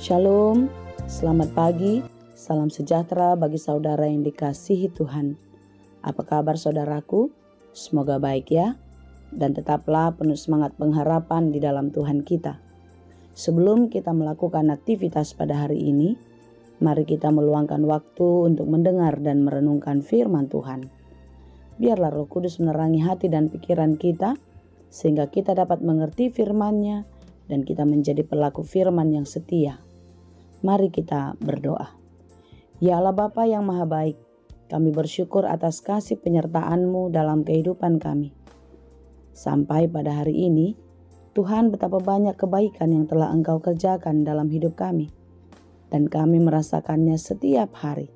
Shalom, selamat pagi, salam sejahtera bagi saudara yang dikasihi Tuhan. Apa kabar saudaraku? Semoga baik ya, dan tetaplah penuh semangat pengharapan di dalam Tuhan kita. Sebelum kita melakukan aktivitas pada hari ini, mari kita meluangkan waktu untuk mendengar dan merenungkan firman Tuhan. Biarlah Roh Kudus menerangi hati dan pikiran kita, sehingga kita dapat mengerti firman-Nya dan kita menjadi pelaku firman yang setia. Mari kita berdoa. Ya Allah Bapa yang Maha Baik, kami bersyukur atas kasih penyertaan-Mu dalam kehidupan kami. Sampai pada hari ini, Tuhan, betapa banyak kebaikan yang telah Engkau kerjakan dalam hidup kami, dan kami merasakannya setiap hari.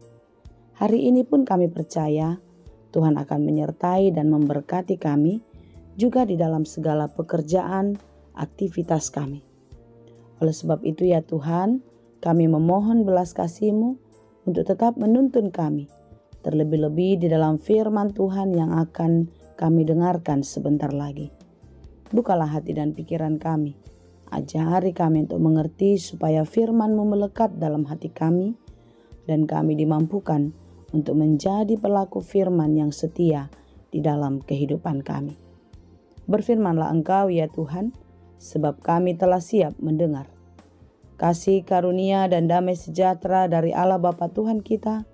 Hari ini pun kami percaya Tuhan akan menyertai dan memberkati kami juga di dalam segala pekerjaan, aktivitas kami. Oleh sebab itu ya Tuhan, kami memohon belas kasih-Mu untuk tetap menuntun kami, terlebih-lebih di dalam firman Tuhan yang akan kami dengarkan sebentar lagi. Bukalah hati dan pikiran kami, ajari kami untuk mengerti supaya firman-Mu melekat dalam hati kami, dan kami dimampukan untuk menjadi pelaku firman yang setia di dalam kehidupan kami. Berfirmanlah Engkau ya Tuhan, sebab kami telah siap mendengar. Kasih karunia dan damai sejahtera dari Allah Bapa Tuhan kita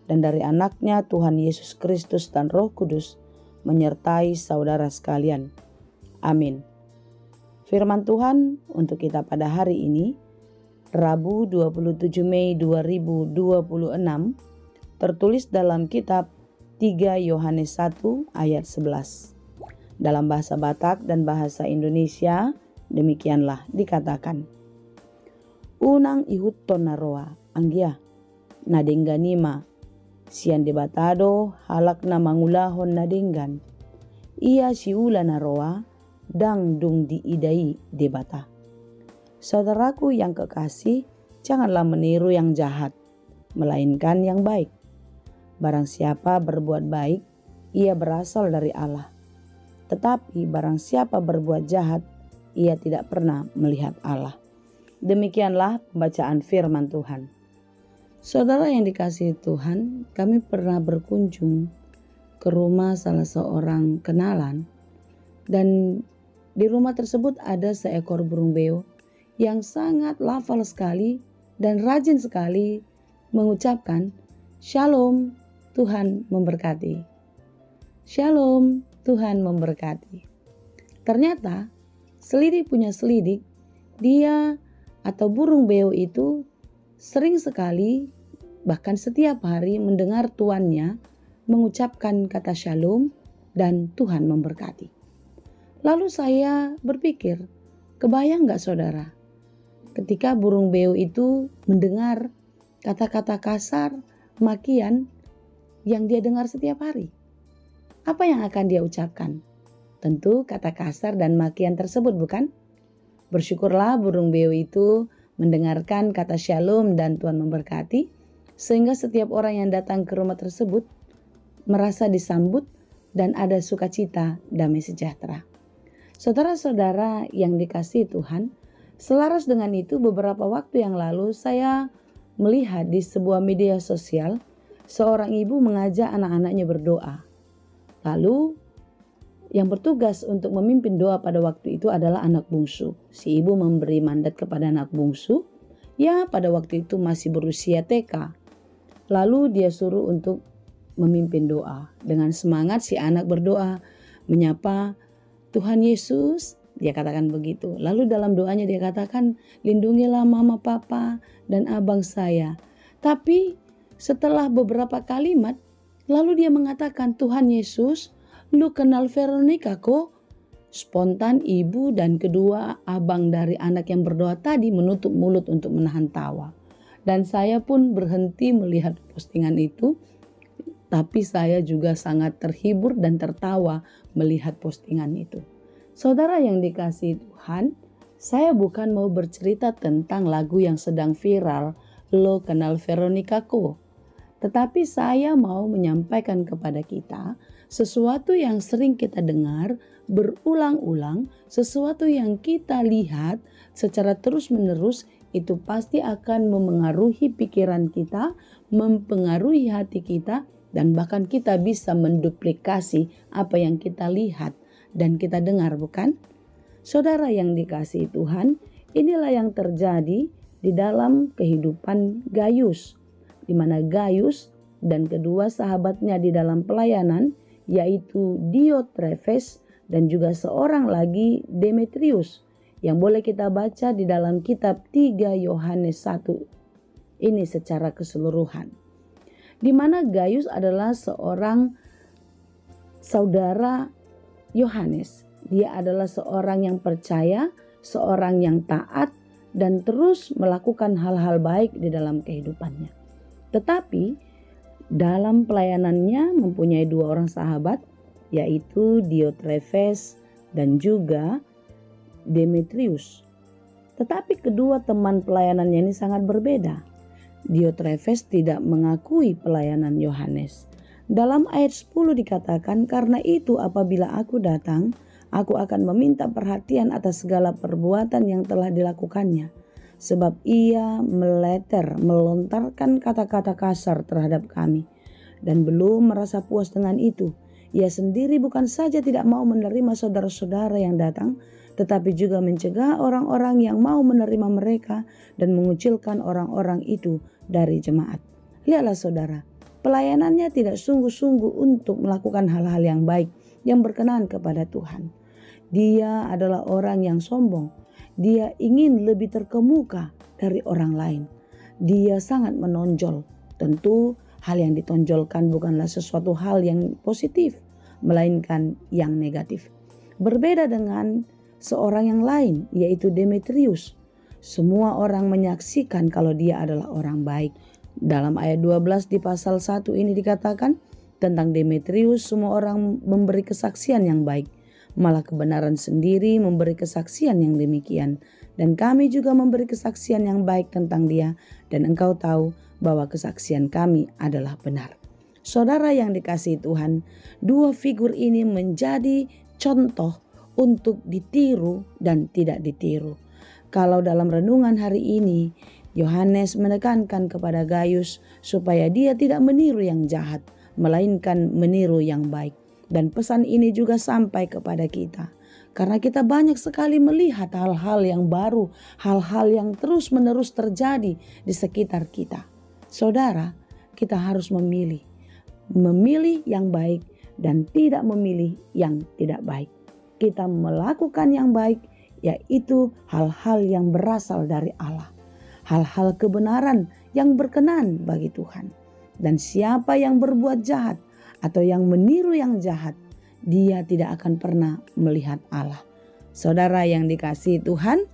dan dari anaknya Tuhan Yesus Kristus dan Roh Kudus menyertai saudara sekalian. Amin. Firman Tuhan untuk kita pada hari ini, Rabu 27 Mei 2026, tertulis dalam kitab 3 Yohanes 1 ayat 11. Dalam bahasa Batak dan bahasa Indonesia, demikianlah dikatakan. Unang ihutton naroa anggia nadengganima sian debatado halak na mangulahon nadenggan ia siula naroa dang dung diidai debata. Saudaraku yang kekasih, janganlah meniru yang jahat, melainkan yang baik. Barang siapa berbuat baik, ia berasal dari Allah. Tetapi barang siapa berbuat jahat, ia tidak pernah melihat Allah. Demikianlah pembacaan firman Tuhan. Saudara yang dikasihi Tuhan, kami pernah berkunjung ke rumah salah seorang kenalan, dan di rumah tersebut ada seekor burung beo yang sangat lafal sekali dan rajin sekali mengucapkan Shalom, Tuhan memberkati. Shalom, Tuhan memberkati. Ternyata selidik punya selidik, dia atau burung beo itu sering sekali, bahkan setiap hari mendengar tuannya mengucapkan kata shalom dan Tuhan memberkati. Lalu saya berpikir, kebayang gak saudara, ketika burung beo itu mendengar kata-kata kasar, makian yang dia dengar setiap hari, apa yang akan dia ucapkan? Tentu kata kasar dan makian tersebut, bukan? Bersyukurlah burung beo itu mendengarkan kata shalom dan Tuhan memberkati, sehingga setiap orang yang datang ke rumah tersebut merasa disambut dan ada sukacita damai sejahtera. Saudara-saudara yang dikasihi Tuhan, selaras dengan itu beberapa waktu yang lalu saya melihat di sebuah media sosial seorang ibu mengajak anak-anaknya berdoa. Lalu yang bertugas untuk memimpin doa pada waktu itu adalah anak bungsu. Si ibu memberi mandat kepada anak bungsu, ya pada waktu itu masih berusia TK. Lalu dia suruh untuk memimpin doa. Dengan semangat si anak berdoa, menyapa Tuhan Yesus, dia katakan begitu. Lalu dalam doanya dia katakan, lindungilah mama, papa, dan abang saya. Tapi setelah beberapa kalimat, lalu dia mengatakan, Tuhan Yesus, lu kenal Veronica kok? Spontan ibu dan kedua abang dari anak yang berdoa tadi menutup mulut untuk menahan tawa. Dan saya pun berhenti melihat postingan itu. Tapi saya juga sangat terhibur dan tertawa melihat postingan itu. Saudara yang dikasihi Tuhan, saya bukan mau bercerita tentang lagu yang sedang viral, Lo Kenal Veronica kok? Tetapi saya mau menyampaikan kepada kita sesuatu yang sering kita dengar berulang-ulang, sesuatu yang kita lihat secara terus-menerus itu pasti akan memengaruhi pikiran kita, mempengaruhi hati kita, dan bahkan kita bisa menduplikasi apa yang kita lihat dan kita dengar, bukan? Saudara yang dikasihi Tuhan, inilah yang terjadi di dalam kehidupan Gaius, di mana Gaius dan kedua sahabatnya di dalam pelayanan, yaitu Diotrephes dan juga seorang lagi Demetrius, yang boleh kita baca di dalam kitab 3 Yohanes 1 ini secara keseluruhan. Di mana Gaius adalah seorang saudara Yohanes. Dia adalah seorang yang percaya, seorang yang taat, dan terus melakukan hal-hal baik di dalam kehidupannya. Tetapi dalam pelayanannya mempunyai dua orang sahabat, yaitu Diotrephes dan juga Demetrius. Tetapi kedua teman pelayanannya ini sangat berbeda. Diotrephes tidak mengakui pelayanan Yohanes. Dalam ayat 10 dikatakan, "Karena itu apabila aku datang, aku akan meminta perhatian atas segala perbuatan yang telah dilakukannya. Sebab ia melontarkan kata-kata kasar terhadap kami. Dan belum merasa puas dengan itu, ia sendiri bukan saja tidak mau menerima saudara-saudara yang datang, tetapi juga mencegah orang-orang yang mau menerima mereka dan mengucilkan orang-orang itu dari jemaat." Lihatlah saudara, pelayanannya tidak sungguh-sungguh untuk melakukan hal-hal yang baik yang berkenan kepada Tuhan. Dia adalah orang yang sombong. Dia ingin lebih terkemuka dari orang lain. Dia sangat menonjol. Tentu hal yang ditonjolkan bukanlah sesuatu hal yang positif, melainkan yang negatif. Berbeda dengan seorang yang lain, yaitu Demetrius. Semua orang menyaksikan kalau dia adalah orang baik. Dalam ayat 12 di pasal 1 ini dikatakan tentang Demetrius, semua orang memberi kesaksian yang baik. Malah kebenaran sendiri memberi kesaksian yang demikian. Dan kami juga memberi kesaksian yang baik tentang dia, dan engkau tahu bahwa kesaksian kami adalah benar. Saudara yang dikasihi Tuhan, dua figur ini menjadi contoh untuk ditiru dan tidak ditiru. Kalau dalam renungan hari ini, Yohanes menekankan kepada Gaius supaya dia tidak meniru yang jahat, melainkan meniru yang baik. Dan pesan ini juga sampai kepada kita. Karena kita banyak sekali melihat hal-hal yang baru, hal-hal yang terus-menerus terjadi di sekitar kita. Saudara, kita harus memilih yang baik dan tidak memilih yang tidak baik. Kita melakukan yang baik, yaitu hal-hal yang berasal dari Allah. Hal-hal kebenaran yang berkenan bagi Tuhan. Dan siapa yang berbuat jahat atau yang meniru yang jahat, dia tidak akan pernah melihat Allah. Saudara yang dikasihi Tuhan,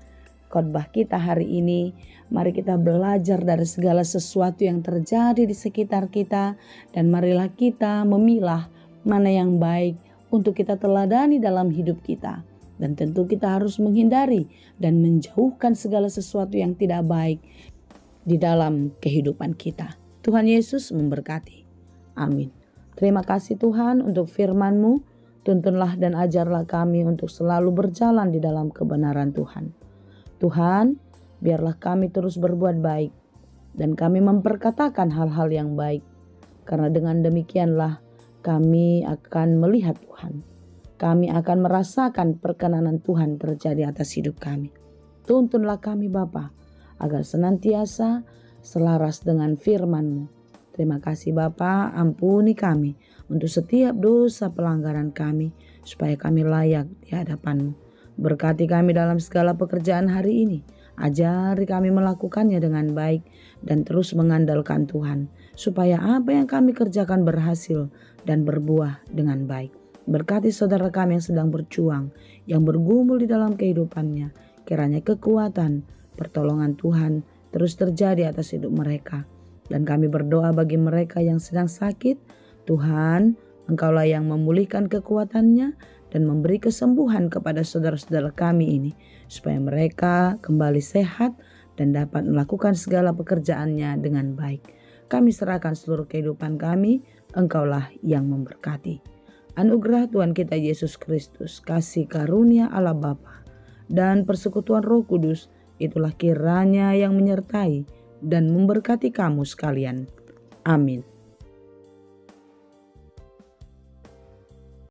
khotbah kita hari ini, mari kita belajar dari segala sesuatu yang terjadi di sekitar kita, dan marilah kita memilah mana yang baik untuk kita teladani dalam hidup kita. Dan tentu kita harus menghindari dan menjauhkan segala sesuatu yang tidak baik di dalam kehidupan kita. Tuhan Yesus memberkati. Amin. Terima kasih Tuhan untuk firman-Mu. Tuntunlah dan ajarlah kami untuk selalu berjalan di dalam kebenaran Tuhan. Tuhan, biarlah kami terus berbuat baik dan kami memperkatakan hal-hal yang baik. Karena dengan demikianlah kami akan melihat Tuhan. Kami akan merasakan perkenanan Tuhan terjadi atas hidup kami. Tuntunlah kami Bapa, agar senantiasa selaras dengan firman-Mu. Terima kasih Bapa, ampuni kami untuk setiap dosa pelanggaran kami, supaya kami layak di hadapan-Mu. Berkati kami dalam segala pekerjaan hari ini. Ajari kami melakukannya dengan baik dan terus mengandalkan Tuhan, supaya apa yang kami kerjakan berhasil dan berbuah dengan baik. Berkati saudara kami yang sedang berjuang, yang bergumul di dalam kehidupannya. Kiranya kekuatan, pertolongan Tuhan terus terjadi atas hidup mereka. Dan kami berdoa bagi mereka yang sedang sakit. Tuhan, Engkaulah yang memulihkan kekuatannya dan memberi kesembuhan kepada saudara-saudara kami ini, supaya mereka kembali sehat dan dapat melakukan segala pekerjaannya dengan baik. Kami serahkan seluruh kehidupan kami, Engkaulah yang memberkati. Anugerah Tuhan kita Yesus Kristus, kasih karunia Allah Bapa, dan persekutuan Roh Kudus itulah kiranya yang menyertai dan memberkati kamu sekalian. Amin.